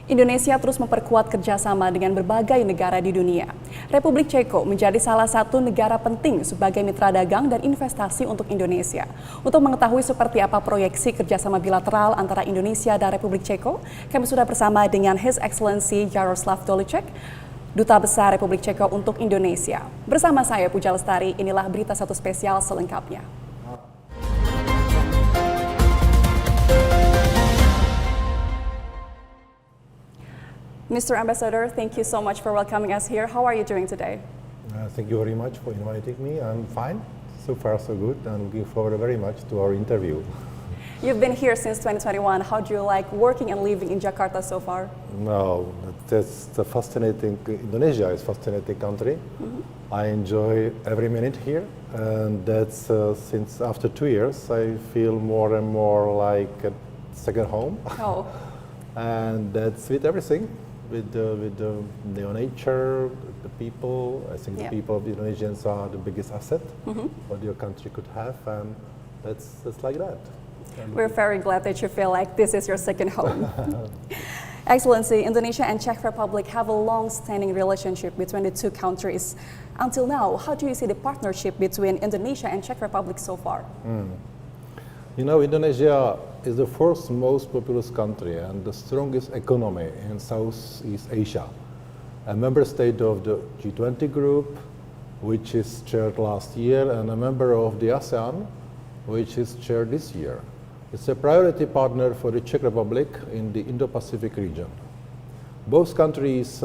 Indonesia terus memperkuat kerjasama dengan berbagai negara di dunia. Republik Ceko menjadi salah satu negara penting sebagai mitra dagang dan investasi untuk Indonesia. Untuk mengetahui seperti apa proyeksi kerjasama bilateral antara Indonesia dan Republik Ceko, kami sudah bersama dengan His Excellency Jaroslav Dolicek, Duta Besar Republik Ceko untuk Indonesia. Bersama saya Puja Lestari, inilah berita satu spesial selengkapnya. Mr. Ambassador, thank you so much for welcoming us here. How are you doing today? Thank you very much for inviting me. I'm fine. So far, so good. I'm looking forward very much to our interview. You've been here since 2021. How do you like working and living in Jakarta so far? No, that's the fascinating. Indonesia is a fascinating country. I enjoy every minute here, and that's since after 2 years, I feel more and more like a second home. Oh. And that's with everything. With the nature, the people. I think the people of the Indonesians are the biggest asset what your country could have, and that's like that. We're very glad that you feel like this is your second home. Excellency, Indonesia and Czech Republic have a long-standing relationship between the two countries. Until now, how do you see the partnership between Indonesia and Czech Republic so far? You know, Indonesia is the fourth most populous country and the strongest economy in Southeast Asia. A member state of the G20 group, which is chaired last year, and a member of the ASEAN, which is chaired this year. It's a priority partner for the Czech Republic in the Indo-Pasifik region. Both countries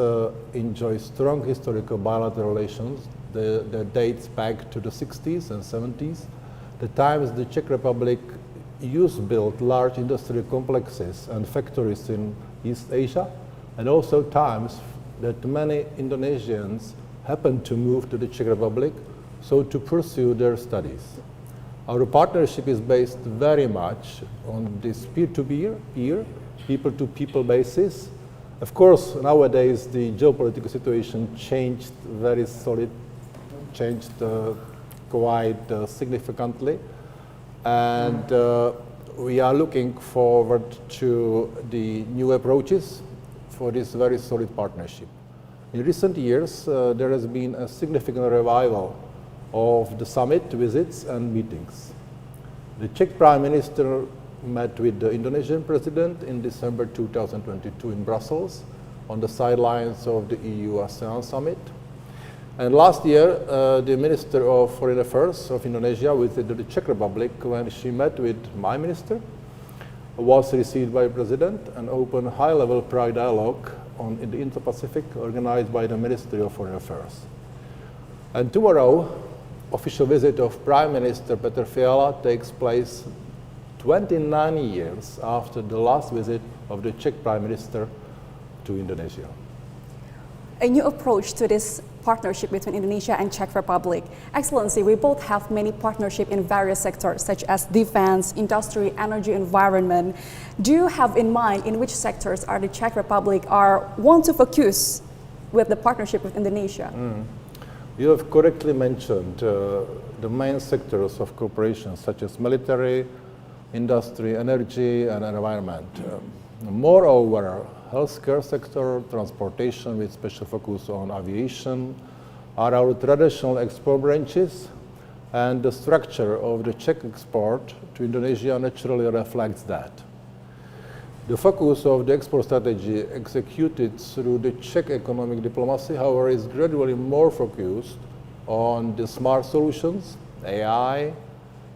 enjoy strong historical bilateral relations that dates back to the 60s and 70s, the times the Czech Republic built large industrial complexes and factories in East Asia, and also times that many Indonesians happened to move to the Czech Republic so to pursue their studies. Our partnership is based very much on this peer-to-peer, people-to-people basis. Of course, nowadays the geopolitical situation changed quite significantly. And we are looking forward to the new approaches for this very solid partnership. In recent years, there has been a significant revival of the summit visits and meetings. The Czech Prime Minister met with the Indonesian President in December 2022 in Brussels on the sidelines of the EU-ASEAN summit. And last year, the Minister of Foreign Affairs of Indonesia visited the Czech Republic when she met with my minister, was received by the President, and opened a high-level Prague dialogue in the Indo-Pacific organized by the Ministry of Foreign Affairs. And tomorrow, official visit of Prime Minister Petr Fiala takes place 29 years after the last visit of the Czech Prime Minister to Indonesia. A new approach to this partnership between Indonesia and Czech Republic. Excellency, we both have many partnerships in various sectors such as defense, industry, energy, environment. Do you have in mind in which sectors are the Czech Republic want to focus with the partnership with Indonesia? You have correctly mentioned the main sectors of cooperation such as military, industry, energy, and environment. Moreover, healthcare sector, transportation with special focus on aviation are our traditional export branches, and the structure of the Czech export to Indonesia naturally reflects that. The focus of the export strategy executed through the Czech economic diplomacy, however, is gradually more focused on the smart solutions, AI,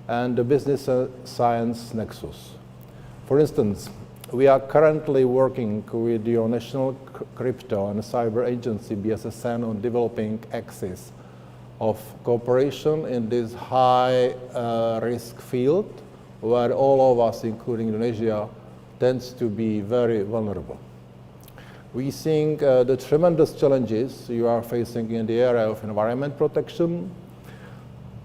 and the business science nexus. For instance, we are currently working with the National Crypto and Cyber Agency, BSSN, on developing axis of cooperation in this high-risk field, where all of us, including Indonesia, tends to be very vulnerable. We think the tremendous challenges you are facing in the area of environment protection,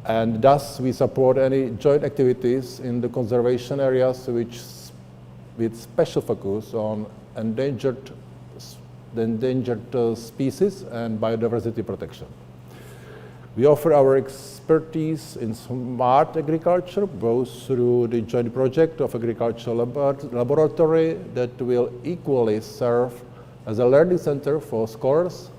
and thus we support any joint activities in the conservation areas with special focus on endangered species and biodiversity protection. We offer our expertise in smart agriculture, both through the joint project of agricultural laboratory that will equally serve as a learning center for scholars,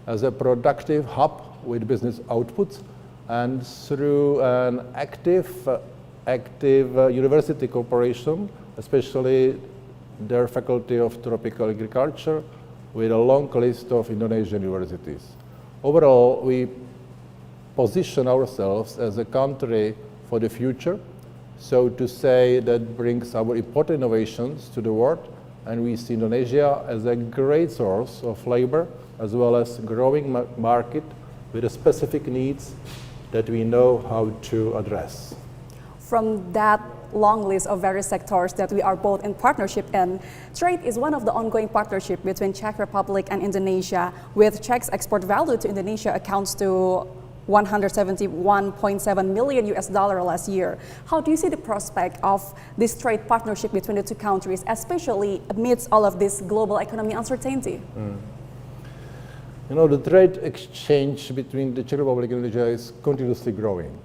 as a productive hub with business outputs, and through an active university cooperation, especially their Faculty of Tropical Agriculture, with a long list of Indonesian universities. Overall, we position ourselves as a country for the future, so to say, that brings our important innovations to the world, and we see Indonesia as a great source of labor, as well as growing market with the specific needs that we know how to address. From that long list of various sectors that we are both in partnership in, trade is one of the ongoing partnership between Czech Republic and Indonesia, with Czech's export value to Indonesia accounts to $171.7 million last year. How do you see the prospect of this trade partnership between the two countries, especially amidst all of this global economy uncertainty? You know, the trade exchange between the Czech Republic and Indonesia is continuously growing.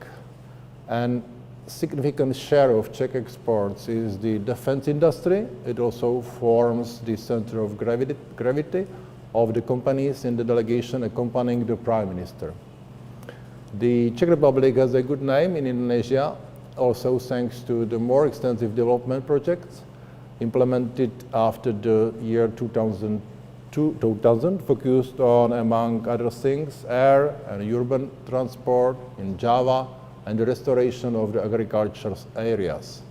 And significant share of Czech exports is the defense industry. It also forms the center of gravity of the companies in the delegation accompanying the Prime Minister. The Czech Republic has a good name in Indonesia, also thanks to the more extensive development projects implemented after the year 2000, focused on, among other things, air and urban transport in Java, and the restoration of the agricultural areas.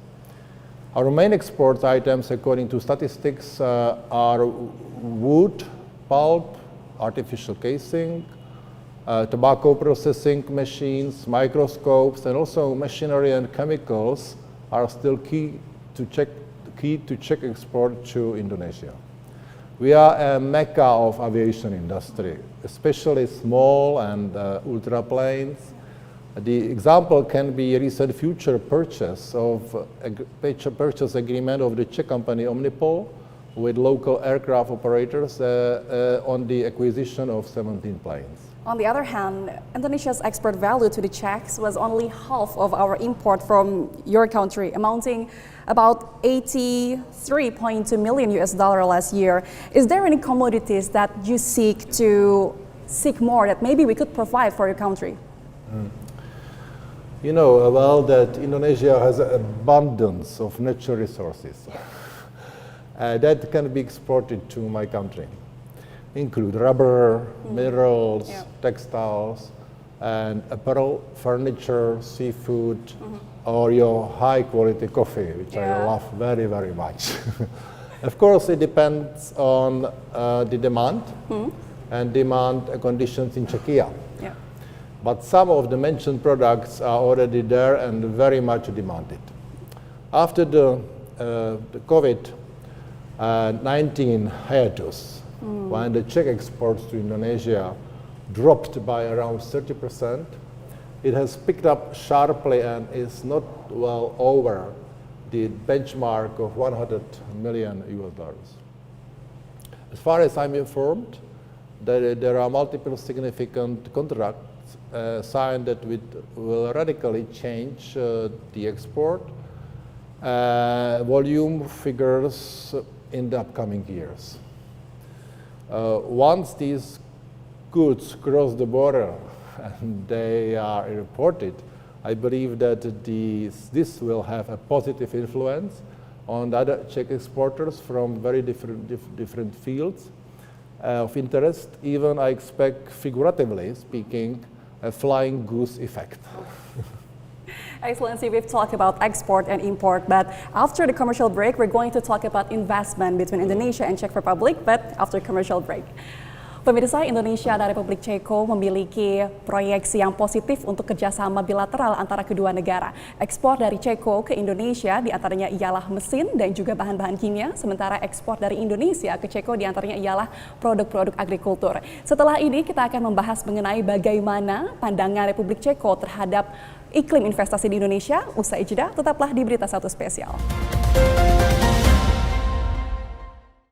Our main export items, according to statistics, are wood, pulp, artificial casing, tobacco processing machines, microscopes, and also machinery and chemicals are still key to Czech export to Indonesia. We are a mecca of aviation industry, especially small and ultra planes. The example can be a recent future purchase agreement of the Czech company Omnipol with local aircraft operators on the acquisition of 17 planes. On the other hand, Indonesia's export value to the Czechs was only half of our import from your country, amounting about $83.2 million last year. Is there any commodities that you seek more that maybe we could provide for your country? You know well that Indonesia has an abundance of natural resources that can be exported to my country. Include rubber, minerals, textiles, and apparel, furniture, seafood, or your high-quality coffee, which I love very, very much. Of course, it depends on the demand and demand conditions in Czechia. But some of the mentioned products are already there and very much demanded. After the COVID-19 hiatus, when the Czech exports to Indonesia dropped by around 30%, it has picked up sharply and is not well over the benchmark of $100 million. As far as I'm informed, there are multiple significant contracts signed that will radically change the export volume figures in the upcoming years. Once these goods cross the border and they are reported, I believe that this will have a positive influence on the other Czech exporters from very different fields of interest. Even I expect, figuratively speaking, a flying goose effect. Excellency, we've talked about export and import, but after the commercial break, we're going to talk about investment between Indonesia and Czech Republic, but after commercial break. Pemirsa, Indonesia dan Republik Ceko memiliki proyeksi yang positif untuk kerjasama bilateral antara kedua negara. Ekspor dari Ceko ke Indonesia diantaranya ialah mesin dan juga bahan-bahan kimia, sementara ekspor dari Indonesia ke Ceko diantaranya ialah produk-produk agrikultur. Setelah ini kita akan membahas mengenai bagaimana pandangan Republik Ceko terhadap iklim investasi di Indonesia. Usai jeda, tetaplah di BeritaSatu Spesial.